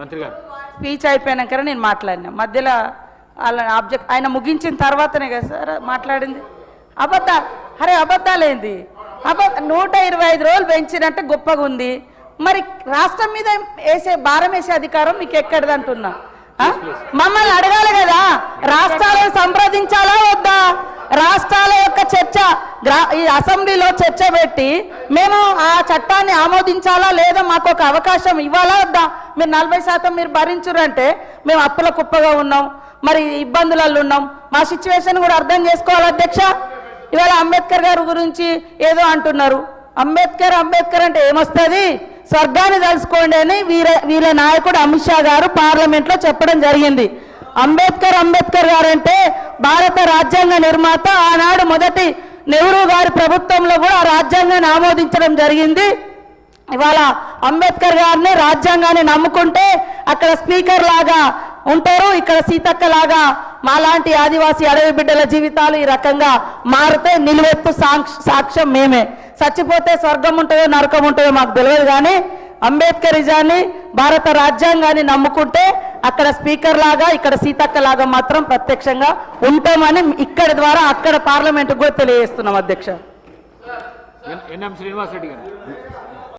మంత్రి గారు స్పీచ్ అయిపోయినాక నేను మాట్లాడినా, మధ్యలో వాళ్ళ ఆబ్జెక్ట్ ఆయన ముగించిన తర్వాతనే కదా సార్ మాట్లాడింది. అబద్ధాలేంది? 125 రోజులు పెంచినట్టే గొప్పగా ఉంది. మరి రాష్ట్రం మీద భారం వేసే అధికారం మీకు ఎక్కడిది అంటున్నా? మమ్మల్ని అడగాలి కదా, రాష్ట్రాలను సంప్రదించాలా వద్దా? రాష్ట్రాల యొక్క చర్చ ఈ అసెంబ్లీలో చర్చ పెట్టి మేము ఆ చట్టాన్ని ఆమోదించాలా లేదా, మాకు ఒక అవకాశం ఇవ్వాలా వద్దా? మీరు 40% మీరు భరించురంటే మేము అప్పుల కుప్పగా ఉన్నాం, మరి ఇబ్బందులలో ఉన్నాం. మా సిచ్యువేషన్ కూడా అర్థం చేసుకోవాలి అధ్యక్ష. ఇవాళ అంబేద్కర్ గారి గురించి ఏదో అంటున్నారు. అంబేద్కర్ అంటే ఏమొస్తుంది? స్వర్గాన్ని తలుసుకోండి అని వీళ్ళ నాయకుడు అమిత్ షా గారు పార్లమెంట్లో చెప్పడం జరిగింది. అంబేద్కర్ గారు అంటే భారత రాజ్యాంగ నిర్మాత. ఆనాడు మొదటి నెహ్రూ గారి ప్రభుత్వంలో కూడా ఆ రాజ్యాంగాన్ని ఆమోదించడం జరిగింది. ఇవాళ అంబేద్కర్ గారిని రాజ్యాంగాన్ని నమ్ముకుంటే అక్కడ స్పీకర్ లాగా ఉంటారు, ఇక్కడ సీతక్క లాగా మాలాంటి ఆదివాసీ అడవి బిడ్డల జీవితాలు ఈ రకంగా మారితే నిలువెత్తు సాక్ష్యం మేమే. చచ్చిపోతే స్వర్గం ఉంటుందో నరకం ఉంటుందో మాకు తెలియదు, కానీ అంబేద్కరిజాన్ని భారత రాజ్యాంగాన్ని నమ్ముకుంటే అక్కడ స్పీకర్ లాగా ఇక్కడ సీతక్క లాగా మాత్రం ప్రత్యక్షంగా ఉంటామని ఇక్కడి ద్వారా అక్కడ పార్లమెంట్ కూడా తెలియజేస్తున్నాం అధ్యక్ష. ఎన్ఎం శ్రీనివాస్ రెడ్డి గారు.